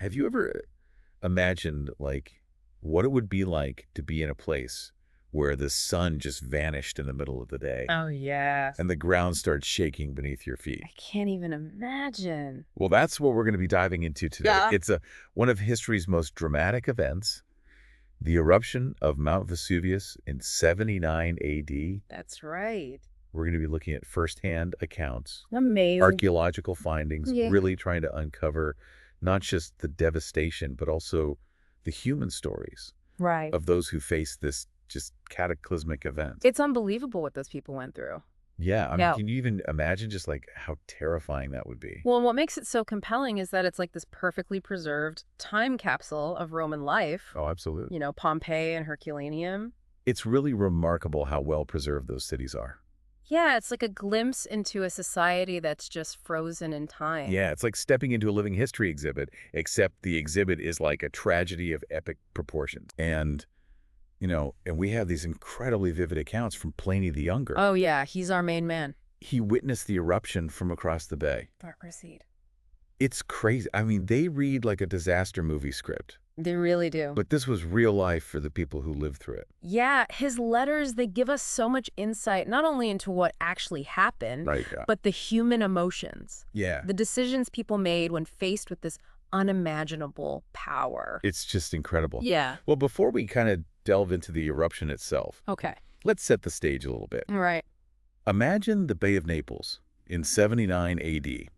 Have you ever imagined, like, what it would be like to be in a place where the sun just vanished in the middle of the day Oh, yeah. and the ground starts shaking beneath your feet? I can't even imagine. Well, that's what we're going to be diving into today. Yeah. It's one of history's most dramatic events, the eruption of Mount Vesuvius in 79 AD. That's right. We're going to be looking at firsthand accounts, Amazing. archaeological findings, Yeah. really trying to uncover not just the devastation, but also the human stories Right. of those who faced this just cataclysmic event. It's unbelievable what those people went through. Yeah, I mean, Yeah. can you even imagine just like how terrifying that would be? Well, and what makes it so compelling is that it's like this perfectly preserved time capsule of Roman life. Oh, absolutely. You know, Pompeii and Herculaneum. It's really remarkable how well preserved those cities are. Yeah, it's like a glimpse into a society that's just frozen in time. Yeah, it's like stepping into a living history exhibit, except the exhibit is like a tragedy of epic proportions. And, and we have these incredibly vivid accounts from Pliny the Younger. Oh, yeah, he's our main man. He witnessed the eruption from across the bay. Proceed. It's crazy. I mean, they read like a disaster movie script, They really do. but this was real life for the people who lived through it. Yeah, his letters, they give us so much insight, not only into what actually happened, Right, yeah. but the human emotions, Yeah. the decisions people made when faced with this unimaginable power. It's just incredible. Yeah. Well, before we kind of delve into the eruption itself, Okay. let's set the stage a little bit. All right. Imagine the Bay of Naples in 79 AD.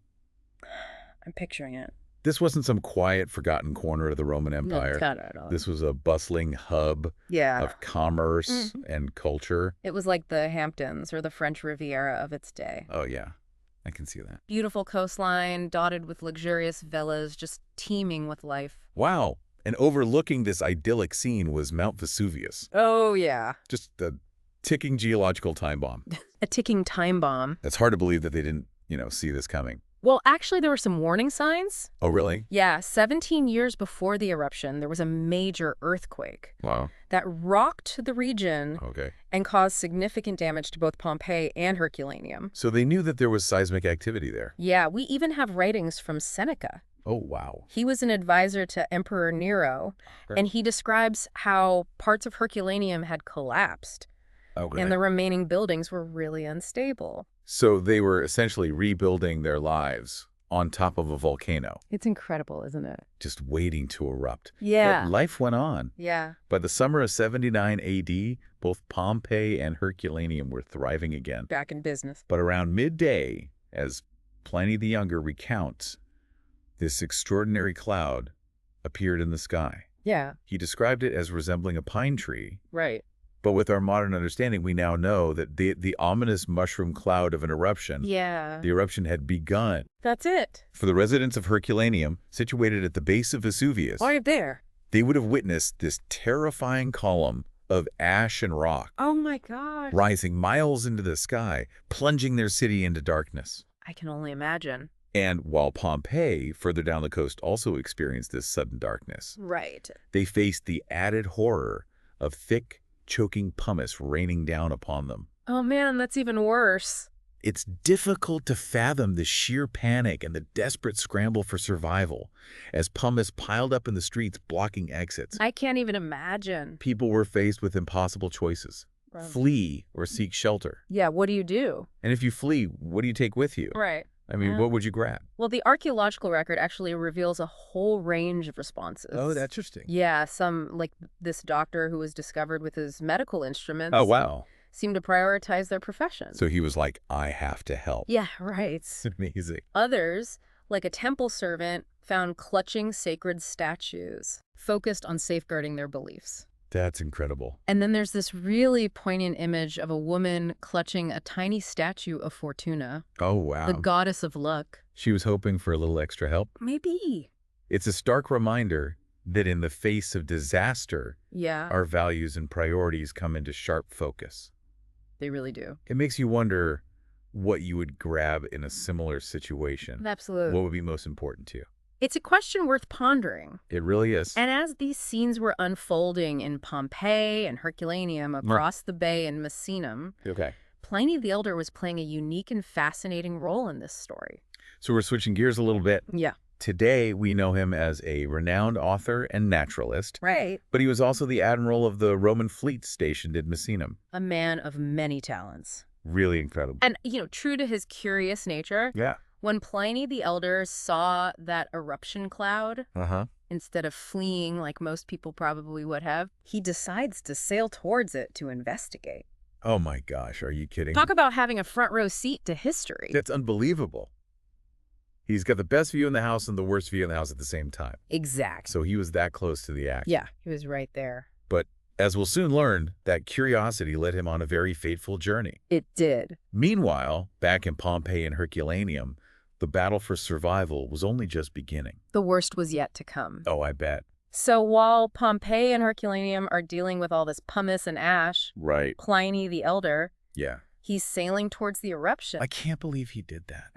I'm picturing it. This wasn't some quiet, forgotten corner of the Roman No, Empire. it's got it all. This was a bustling hub Yeah. of commerce and culture. It was like the Hamptons or the French Riviera of its day. Oh, yeah. I can see that. Beautiful coastline, dotted with luxurious villas, just teeming with life. Wow. And overlooking this idyllic scene was Mount Vesuvius. Oh, yeah. Just a ticking geological time bomb. A ticking time bomb. It's hard to believe that they didn't, see this coming. Well, actually, there were some warning signs. Oh, really? Yeah, 17 years before the eruption, there was a major earthquake Wow. that rocked the region Okay. and caused significant damage to both Pompeii and Herculaneum. So they knew that there was seismic activity there. Yeah, we even have writings from Seneca. Oh, wow. He was an advisor to Emperor Nero, and he describes how parts of Herculaneum had collapsed, Okay. and the remaining buildings were really unstable. So they were essentially rebuilding their lives on top of a volcano, It's incredible, isn't it? just waiting to erupt. Yeah. But life went on. Yeah. By the summer of 79 AD, both Pompeii and Herculaneum were thriving again. Back in business. But around midday, as Pliny the Younger recounts, this extraordinary cloud appeared in the sky. Yeah. He described it as resembling a pine tree. Right. But with our modern understanding, we now know that the ominous mushroom cloud of an eruption, Yeah. the eruption had begun. That's it. For the residents of Herculaneum, situated at the base of Vesuvius, Right there. they would have witnessed this terrifying column of ash and rock Oh my gosh. rising miles into the sky, plunging their city into darkness. I can only imagine. And while Pompeii, further down the coast, also experienced this sudden darkness, Right. they faced the added horror of thick, choking pumice raining down upon them. Oh man, that's even worse. It's difficult to fathom the sheer panic and the desperate scramble for survival as pumice piled up in the streets blocking exits. I can't even imagine. People were faced with impossible choices. Flee or seek shelter. Yeah, what do you do? And if you flee, what do you take with you? Right. I mean, Yeah. what would you grab? Well, the archaeological record actually reveals a whole range of responses. Oh, that's interesting. Yeah, some, like this doctor who was discovered with his medical instruments. Oh, wow. Seemed to prioritize their profession. So he was like, I have to help. Yeah, right. Amazing. Others, like a temple servant, found clutching sacred statues, focused on safeguarding their beliefs. That's incredible. And then there's this really poignant image of a woman clutching a tiny statue of Fortuna, Oh, wow. the goddess of luck. She was hoping for a little extra help. Maybe. It's a stark reminder that in the face of disaster, Yeah, our values and priorities come into sharp focus. they really do. It makes you wonder what you would grab in a similar situation. Absolutely. What would be most important to you? It's a question worth pondering. It really is. And as these scenes were unfolding in Pompeii and Herculaneum across the bay in Misenum, Okay. Pliny the Elder was playing a unique and fascinating role in this story. So we're switching gears a little bit. Yeah. Today, we know him as a renowned author and naturalist, Right. but he was also the admiral of the Roman fleet stationed in Misenum. A man of many talents. Really incredible. And, true to his curious nature, Yeah. when Pliny the Elder saw that eruption cloud, Uh-huh. instead of fleeing like most people probably would have, he decides to sail towards it to investigate. Oh my gosh, are you kidding? Talk about having a front row seat to history. That's unbelievable. He's got the best view in the house and the worst view in the house at the same time. Exactly. So he was that close to the action. Yeah, he was right there. But as we'll soon learn, that curiosity led him on a very fateful journey. It did. Meanwhile, back in Pompeii and Herculaneum, the battle for survival was only just beginning. The worst was yet to come. Oh, I bet. So while Pompeii and Herculaneum are dealing with all this pumice and ash, Right. Pliny the Elder, Yeah. he's sailing towards the eruption. I can't believe he did that.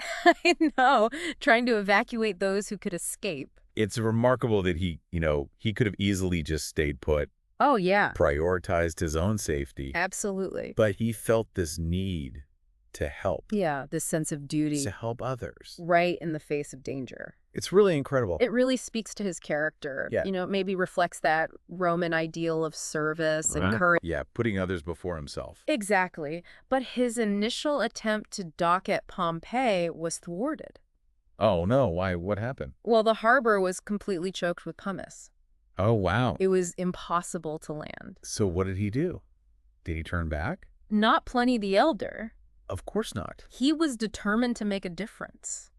I know, trying to evacuate those who could escape. It's remarkable that he could have easily just stayed put, Oh, yeah. prioritized his own safety, Absolutely. but he felt this need to help, Yeah, this sense of duty to help others. right in the face of danger. It's really incredible. It really speaks to his character. Yeah. It maybe reflects that Roman ideal of service and Right. courage. Yeah, putting others before himself. Exactly. But his initial attempt to dock at Pompeii was thwarted. Oh, no. Why? What happened? Well, the harbor was completely choked with pumice. Oh, wow. It was impossible to land. So what did he do? Did he turn back? Not Pliny the Elder. Of course not. He was determined to make a difference.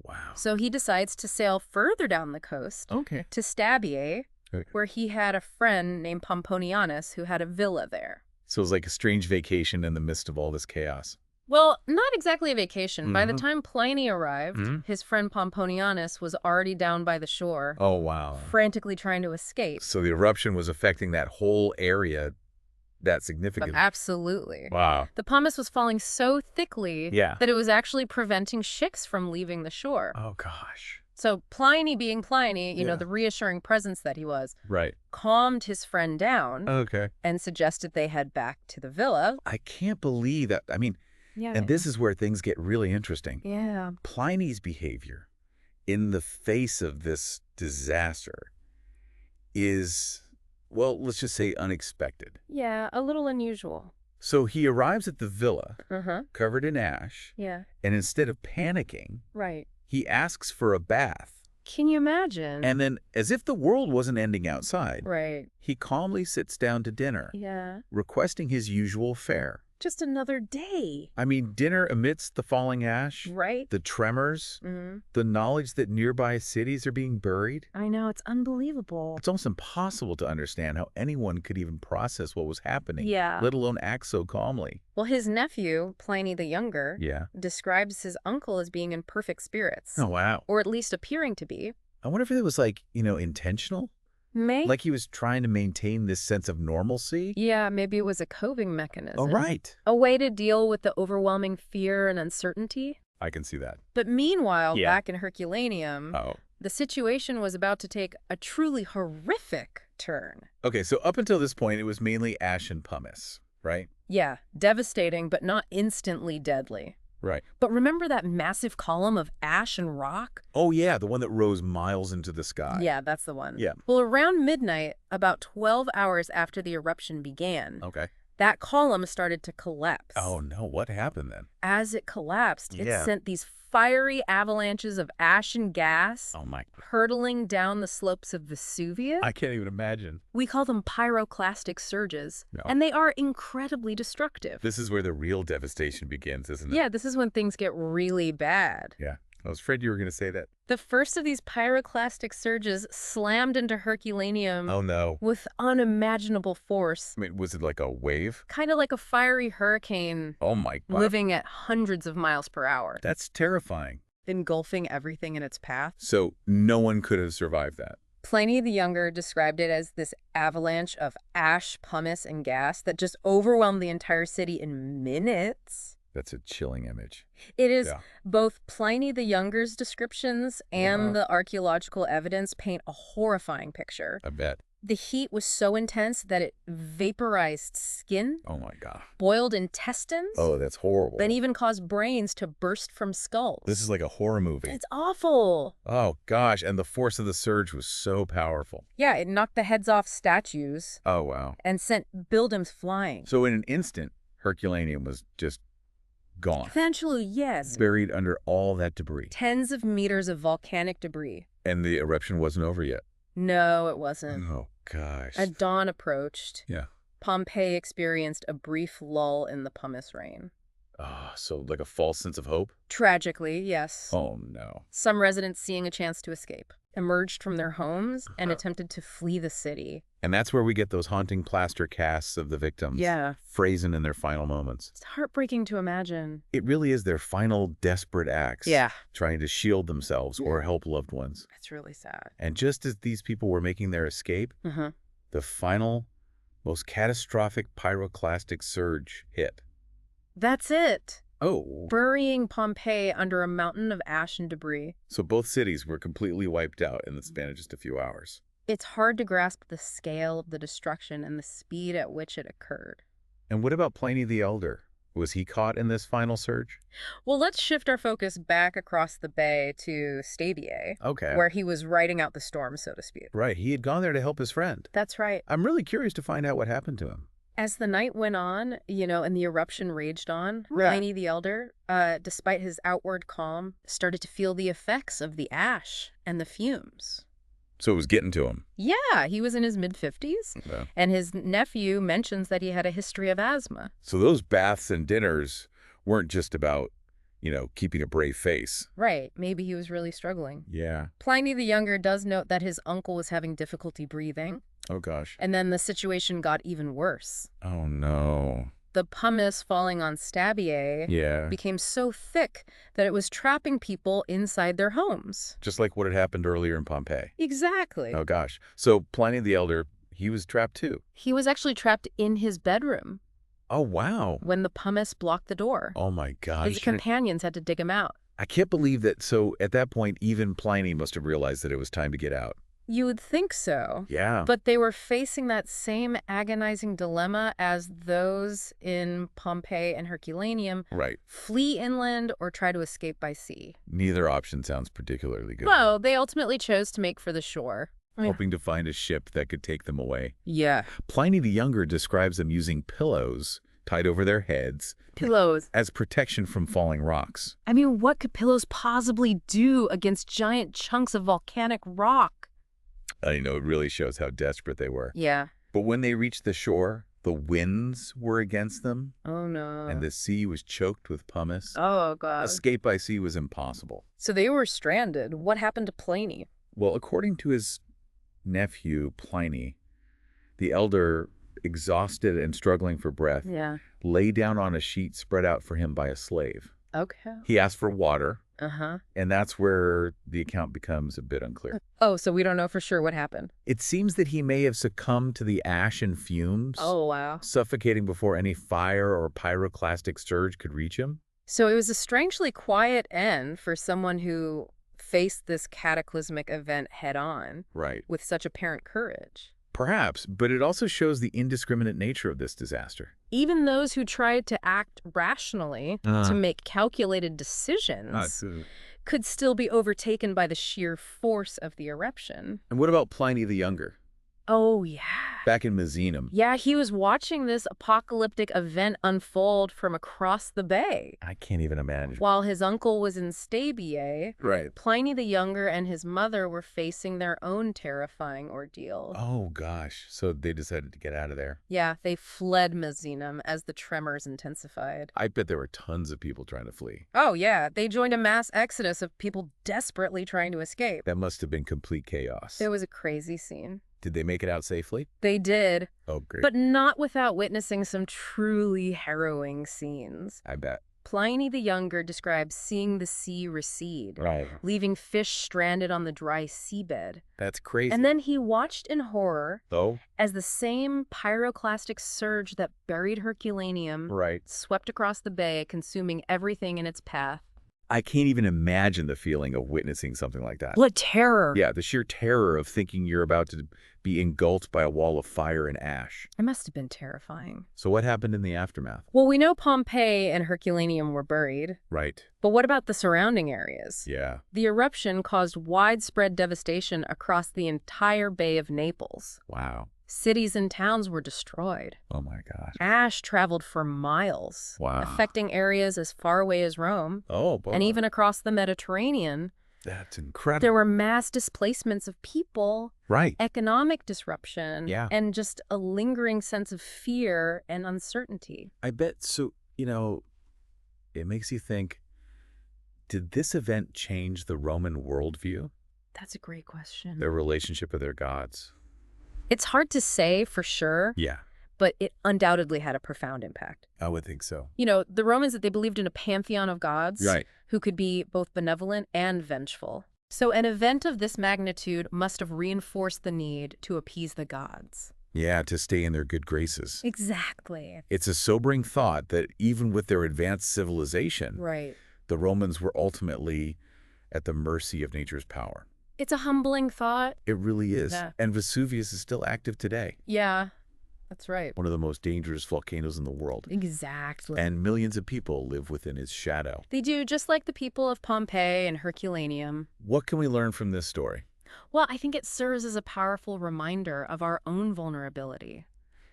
Wow. So he decides to sail further down the coast Okay. to Stabiae, Okay. where he had a friend named Pomponianus who had a villa there. So it was like a strange vacation in the midst of all this chaos. Well, not exactly a vacation. By the Mhm. time Pliny arrived, Mhm. his friend Pomponianus was already down by the shore, Oh, wow. frantically trying to escape. So the eruption was affecting that whole area that But significantly. absolutely. Wow. The pumice was falling so thickly Yeah. that it was actually preventing ships from leaving the shore. Oh, gosh. So Pliny being Pliny, Yeah. the reassuring presence that he was, Right. calmed his friend down Okay. and suggested they head back to the villa. I can't believe that. I mean, Yeah. and this is where things get really interesting. Yeah. Pliny's behavior in the face of this disaster is, well, let's just say unexpected. Yeah, a little unusual. So he arrives at the villa Uh-huh. covered in ash, Yeah. and instead of panicking, Right. he asks for a bath. Can you imagine? And then, as if the world wasn't ending outside, Right. he calmly sits down to dinner, Yeah. requesting his usual fare. Just another day. I mean, dinner amidst the falling ash, Right? the tremors, Mm-hmm. the knowledge that nearby cities are being buried. I know, it's unbelievable. It's almost impossible to understand how anyone could even process what was happening, Yeah. let alone act so calmly. Well, his nephew, Pliny the Younger, Yeah. describes his uncle as being in perfect spirits. Oh, wow. Or at least appearing to be. I wonder if it was intentional? Maybe. Like he was trying to maintain this sense of normalcy? Yeah, maybe it was a coping mechanism. Oh, right. A way to deal with the overwhelming fear and uncertainty. I can see that. But meanwhile, Yeah. back in Herculaneum, Oh. the situation was about to take a truly horrific turn. Okay, so up until this point, it was mainly ash and pumice, right? Yeah, devastating, but not instantly deadly. Right. But remember that massive column of ash and rock? Oh, yeah, the one that rose miles into the sky. Yeah, that's the one. Yeah. Well, around midnight, about 12 hours after the eruption began, Okay. that column started to collapse. Oh, no, what happened then? As it collapsed, it Yeah. sent these fiery avalanches of ash and gas Oh, my. hurtling down the slopes of Vesuvius. I can't even imagine. We call them pyroclastic surges, No. and they are incredibly destructive. This is where the real devastation begins, isn't it? Yeah, this is when things get really bad. Yeah. I was afraid you were going to say that. The first of these pyroclastic surges slammed into Herculaneum Oh, no. with unimaginable force, I mean, was it like a wave? kind of like a fiery hurricane Oh, my God. living at hundreds of miles per hour, That's terrifying. engulfing everything in its path. So no one could have survived that. Pliny the Younger described it as this avalanche of ash, pumice, and gas that just overwhelmed the entire city in minutes. That's a chilling image. It is Yeah. both Pliny the Younger's descriptions and Yeah. the archaeological evidence paint a horrifying picture. I bet. The heat was so intense that it vaporized skin, Oh, my God. boiled intestines, Oh, that's horrible. and even caused brains to burst from skulls. This is like a horror movie. It's awful. Oh, gosh. And the force of the surge was so powerful. Yeah, it knocked the heads off statues Oh, wow. and sent buildings flying. So in an instant, Herculaneum was just gone. Eventually, yes. Buried under all that debris. Tens of meters of volcanic debris. And the eruption wasn't over yet. No, it wasn't. Oh, gosh. As dawn approached, Yeah. Pompeii experienced a brief lull in the pumice rain. Oh, so like a false sense of hope? Tragically, yes. Oh, no. Some residents, seeing a chance to escape, emerged from their homes and attempted to flee the city. And that's where we get those haunting plaster casts of the victims. Yeah. Frozen in their final moments. It's heartbreaking to imagine. It really is their final desperate acts. Yeah. Trying to shield themselves or help loved ones. It's really sad. And just as these people were making their escape, Uh-huh. the final, most catastrophic pyroclastic surge hit. That's it. Oh. Burying Pompeii under a mountain of ash and debris. So both cities were completely wiped out in the span of just a few hours. It's hard to grasp the scale of the destruction and the speed at which it occurred. And what about Pliny the Elder? Was he caught in this final surge? Well, let's shift our focus back across the bay to Stabiae, Okay. where he was riding out the storm, so to speak. Right, he had gone there to help his friend. That's right. I'm really curious to find out what happened to him. As the night went on, and the eruption raged on, Right. Pliny the Elder, despite his outward calm, started to feel the effects of the ash and the fumes. So it was getting to him. Yeah, he was in his mid-50s, Yeah. and his nephew mentions that he had a history of asthma. So those baths and dinners weren't just about, keeping a brave face. Right, maybe he was really struggling. Yeah. Pliny the Younger does note that his uncle was having difficulty breathing, Oh, gosh. and then the situation got even worse. Oh, no. The pumice falling on Stabiae Yeah. became so thick that it was trapping people inside their homes. Just like what had happened earlier in Pompeii. Exactly. Oh, gosh. So Pliny the Elder, he was trapped too. He was actually trapped in his bedroom Oh, wow. when the pumice blocked the door. Oh, my God. His companions had to dig him out. I can't believe that. So at that point, even Pliny must have realized that it was time to get out. You would think so. Yeah. But they were facing that same agonizing dilemma as those in Pompeii and Herculaneum. Right. Flee inland or try to escape by sea. Neither option sounds particularly good. Well, they ultimately chose to make for the shore. Hoping to find a ship that could take them away. Yeah. Pliny the Younger describes them using pillows tied over their heads Pillows. as protection from falling rocks. I mean, what could pillows possibly do against giant chunks of volcanic rock? It really shows how desperate they were. Yeah. But when they reached the shore, the winds were against them, Oh, no. and the sea was choked with pumice. Oh, God. Escape by sea was impossible. So they were stranded. What happened to Pliny? Well, according to his nephew, Pliny, the elder, exhausted and struggling for breath, Yeah. lay down on a sheet spread out for him by a slave. Okay. He asked for water, Uh-huh. and that's where the account becomes a bit unclear. Oh, so we don't know for sure what happened. It seems that he may have succumbed to the ash and fumes, Oh, wow. suffocating before any fire or pyroclastic surge could reach him. So it was a strangely quiet end for someone who faced this cataclysmic event head-on Right. with such apparent courage. Perhaps, but it also shows the indiscriminate nature of this disaster. Even those who tried to act rationally, to make calculated decisions, could still be overtaken by the sheer force of the eruption. And what about Pliny the Younger? Oh, yeah. Back in Misenum. Yeah, he was watching this apocalyptic event unfold from across the bay. I can't even imagine. While his uncle was in Stabiae, Right. Pliny the Younger and his mother were facing their own terrifying ordeal. Oh, gosh. So they decided to get out of there. Yeah, they fled Misenum as the tremors intensified. I bet there were tons of people trying to flee. Oh, yeah, they joined a mass exodus of people desperately trying to escape. That must have been complete chaos. It was a crazy scene. Did they make it out safely? They did, Oh, great. but not without witnessing some truly harrowing scenes. I bet. Pliny the Younger describes seeing the sea recede, Right. leaving fish stranded on the dry seabed. That's crazy. And then he watched in horror Though? as the same pyroclastic surge that buried Herculaneum Right. swept across the bay, consuming everything in its path. I can't even imagine the feeling of witnessing something like that. What terror. Yeah, the sheer terror of thinking you're about to be engulfed by a wall of fire and ash. It must have been terrifying. So what happened in the aftermath? Well, we know Pompeii and Herculaneum were buried. Right. But what about the surrounding areas? Yeah. The eruption caused widespread devastation across the entire Bay of Naples. Wow. Cities and towns were destroyed. Oh my gosh. Ash traveled for miles, Wow. affecting areas as far away as Rome, Oh, boy. and even across the Mediterranean. That's incredible. There were mass displacements of people, Right. economic disruption, Yeah. and just a lingering sense of fear and uncertainty. I bet. So, it makes you think, did this event change the Roman worldview? That's a great question. Their relationship with their gods? It's hard to say for sure, Yeah. but it undoubtedly had a profound impact. I would think so. The Romans, that they believed in a pantheon of gods Right. who could be both benevolent and vengeful. So an event of this magnitude must have reinforced the need to appease the gods. Yeah, to stay in their good graces. Exactly. It's a sobering thought that even with their advanced civilization, Right. the Romans were ultimately at the mercy of nature's power. It's a humbling thought. It really is. Yeah. And Vesuvius is still active today. Yeah, that's right. One of the most dangerous volcanoes in the world. Exactly. And millions of people live within its shadow. They do, just like the people of Pompeii and Herculaneum. What can we learn from this story? Well, I think it serves as a powerful reminder of our own vulnerability.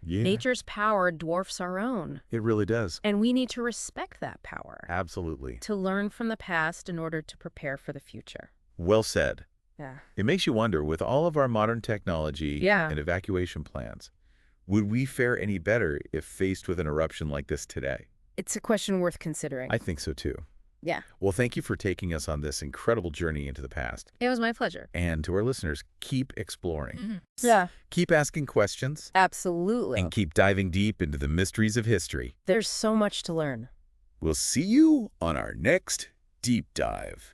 Yeah. Nature's power dwarfs our own. It really does. And we need to respect that power. Absolutely. To learn from the past in order to prepare for the future. Well said. Yeah. It makes you wonder, with all of our modern technology Yeah. and evacuation plans, would we fare any better if faced with an eruption like this today? It's a question worth considering. I think so too. Yeah. Well, thank you for taking us on this incredible journey into the past. It was my pleasure. And to our listeners, keep exploring. Yeah. Keep asking questions. Absolutely. And keep diving deep into the mysteries of history. There's so much to learn. We'll see you on our next Deep Dive.